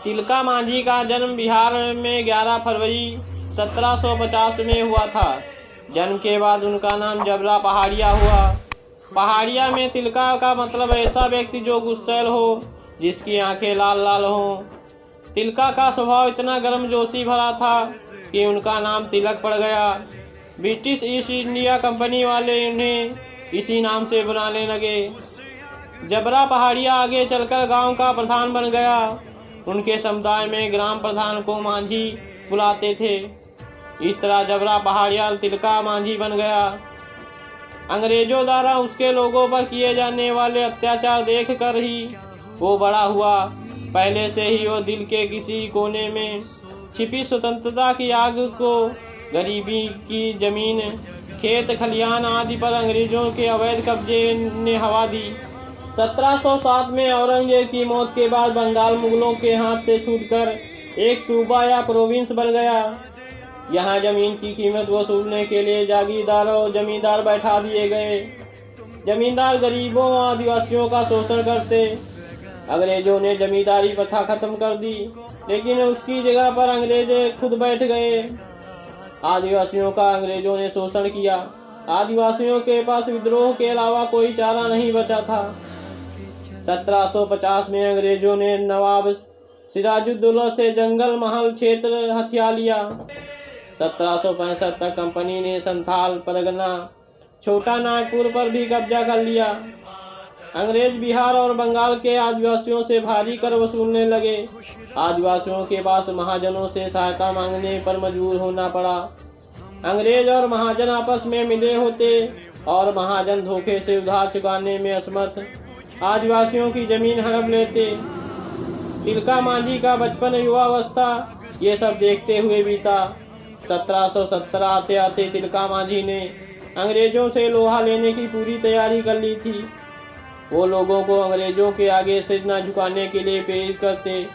तिलका मांझी का जन्म बिहार में 11 फरवरी 1750 में हुआ था। जन्म के बाद उनका नाम जबरा पहाड़िया हुआ। पहाड़िया में तिलका का मतलब ऐसा व्यक्ति जो गुस्सैल हो, जिसकी आंखें लाल लाल हों। तिलका का स्वभाव इतना गर्मजोशी भरा था कि उनका नाम तिलक पड़ गया। ब्रिटिश ईस्ट इंडिया कंपनी वाले उन्हें इसी नाम से बुलाने लगे। जबरा पहाड़िया आगे चलकर गांव का प्रधान बन गया। उनके समुदाय में ग्राम प्रधान को मांझी बुलाते थे। इस तरह जबरा पहाड़िया तिलका मांझी बन गया। अंग्रेजों द्वारा उसके लोगों पर किए जाने वाले अत्याचार देख कर ही वो बड़ा हुआ। पहले से ही वो दिल के किसी कोने में छिपी स्वतंत्रता की आग को, गरीबी की जमीन, खेत खलिहान आदि पर अंग्रेजों के अवैध कब्जे ने हवा दी। 1707 में औरंगजेब की मौत के बाद बंगाल मुगलों के हाथ से छूटकर एक सूबा या प्रोविंस बन गया। यहाँ जमीन की कीमत वसूलने के लिए जागीरदार और जमींदार बैठा दिए गए। जमींदार गरीबों और आदिवासियों का शोषण करते। अंग्रेजों ने जमींदारी प्रथा खत्म कर दी, लेकिन उसकी जगह पर अंग्रेज खुद बैठ गए। आदिवासियों का अंग्रेजों ने शोषण किया। आदिवासियों के पास विद्रोह के अलावा कोई चारा नहीं बचा था। 1750 में अंग्रेजों ने नवाब सिराजुद्दौला से जंगल महल क्षेत्र हथिया लिया। 1765 तक कंपनी ने संथाल, परगना, छोटा नागपुर पर भी कब्जा कर लिया। अंग्रेज बिहार और बंगाल के आदिवासियों से भारी कर वसूलने लगे। आदिवासियों के पास महाजनों से सहायता मांगने पर मजबूर होना पड़ा। अंग्रेज और महाजन आपस में मिले होते और महाजन धोखे से उधार चुकाने में असमर्थ आदिवासियों की जमीन हड़प लेते। तिलका मांझी का बचपन, युवावस्था ये सब देखते हुए बीता। 1770 आते आते तिलका मांझी ने अंग्रेजों से लोहा लेने की पूरी तैयारी कर ली थी। वो लोगों को अंग्रेजों के आगे सिर न झुकाने के लिए प्रेरित करते।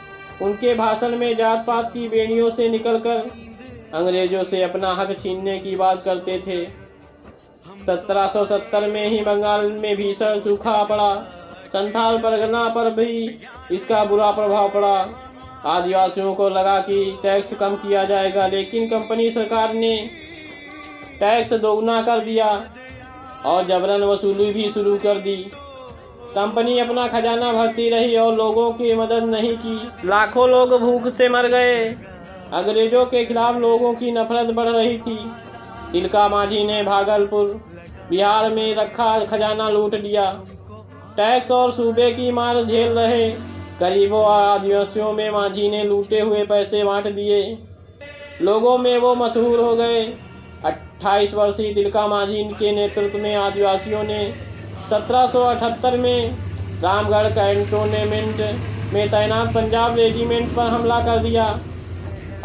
उनके भाषण में जात पात की बेड़ियों से निकलकर अंग्रेजों से अपना हक छीनने की बात करते थे। 1770 में ही बंगाल में भीषण सूखा पड़ा। संथाल परगना पर भी इसका बुरा प्रभाव पड़ा। आदिवासियों को लगा कि टैक्स कम किया जाएगा, लेकिन कंपनी सरकार ने टैक्स दोगुना कर दिया और जबरन वसूली भी शुरू कर दी। कंपनी अपना खजाना भरती रही और लोगों की मदद नहीं की। लाखों लोग भूख से मर गए। अंग्रेजों के खिलाफ लोगों की नफरत बढ़ रही थी। तिलका मांझी ने भागलपुर, बिहार में रखा खजाना लूट लिया। टैक्स और सूबे की मार झेल रहे गरीबों और आदिवासियों में मांझी ने लूटे हुए पैसे बांट दिए। लोगों में वो मशहूर हो गए। 28 वर्षीय तिलका मांझी के नेतृत्व में आदिवासियों ने 1778 में रामगढ़ कैंटोनमेंट में तैनात पंजाब रेजिमेंट पर हमला कर दिया।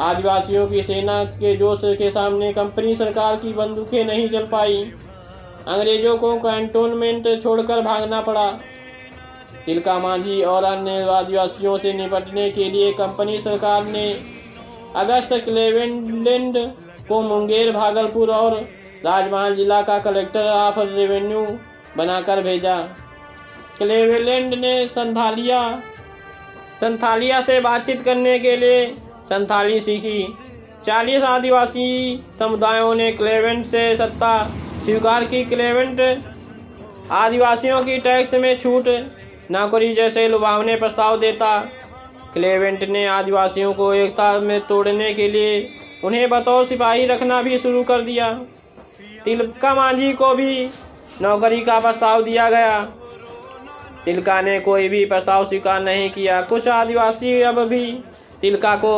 आदिवासियों की सेना के जोश के सामने कंपनी सरकार की बंदूकें नहीं चल पाई। अंग्रेजों को कैंटोनमेंट छोड़कर भागना पड़ा। तिलका मांझी और अन्य आदिवासियों से निपटने के लिए कंपनी सरकार ने अगस्त क्लेवेलैंड को मुंगेर, भागलपुर और राजमहल जिला का कलेक्टर ऑफ रेवेन्यू बनाकर भेजा। क्लेवेलैंड ने संथालिया से बातचीत करने के लिए संथाली सीखी। 40 आदिवासी समुदायों ने क्लेवेलैंड से सत्ता स्वीकार की। क्लेवेलैंड आदिवासियों की टैक्स में छूट, नौकरी जैसे लुभावने प्रस्ताव देता। क्लेवेलैंड ने आदिवासियों को एकता में तोड़ने के लिए उन्हें बतौर सिपाही रखना भी शुरू कर दिया। तिलका मांझी को भी नौकरी का प्रस्ताव दिया गया। तिलका ने कोई भी प्रस्ताव स्वीकार नहीं किया। कुछ आदिवासी अब भी तिलका को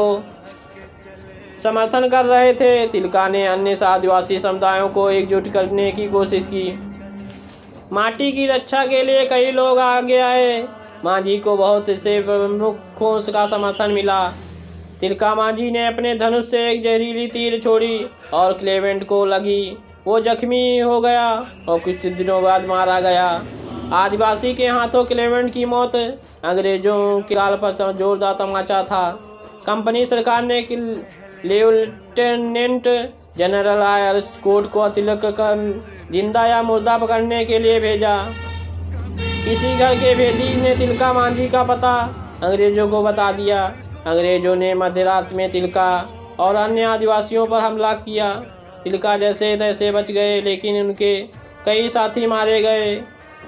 समर्थन कर रहे थे। तिलका ने अन्य आदिवासी समुदायों को एकजुट करने की कोशिश की। माटी की रक्षा के लिए कई लोग आगे आए। मांझी को बहुत से प्रमुखों का समर्थन मिला। तिलका मांझी ने अपने धनुष से एक जहरीली तीर छोड़ी और क्लेवेलैंड को लगी। वो जख्मी हो गया और कुछ दिनों बाद मारा गया। आदिवासी के हाथों क्लेवेलैंड की मौत अंग्रेजों के गाल पर जोरदार तमाचा था। कंपनी सरकार ने लेफ्टिनेंट जनरल आयर स्कॉट को तिलक का जिंदा या मुर्दा पकड़ने के लिए भेजा। किसी घर के भेदी ने तिलका मांझी का पता अंग्रेजों को बता दिया। अंग्रेजों ने मध्य रात में तिलका और अन्य आदिवासियों पर हमला किया। तिलका जैसे तैसे बच गए, लेकिन उनके कई साथी मारे गए।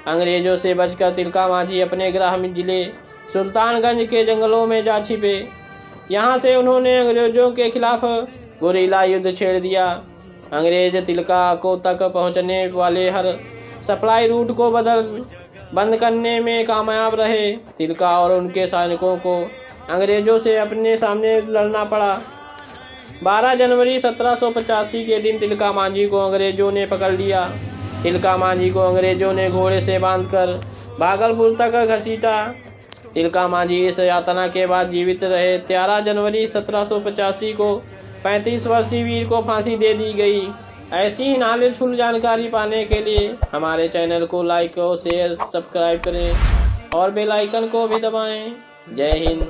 अंग्रेजों से बचकर तिलका मांझी अपने ग्रामीण जिले सुल्तानगंज के जंगलों में जा छिपे। यहाँ से उन्होंने अंग्रेजों के खिलाफ गुरिल्ला युद्ध छेड़ दिया। अंग्रेज तिलका को तक पहुँचने वाले हर सप्लाई रूट को बंद करने में कामयाब रहे। तिलका और उनके सैनिकों को अंग्रेजों से अपने सामने लड़ना पड़ा। 12 जनवरी 1785 के दिन तिलका मांझी को अंग्रेजों ने पकड़ लिया। तिलका मांझी को अंग्रेजों ने घोड़े से बांधकर भागलपुर तक घसीटा। तिलका मांझी इस यातना के बाद जीवित रहे। 13 जनवरी 1785 को 35 वर्षीय वीर को फांसी दे दी गई। ऐसी ही नॉलेजफुल जानकारी पाने के लिए हमारे चैनल को लाइक और शेयर सब्सक्राइब करें और बेल आइकन को भी दबाएं। जय हिंद।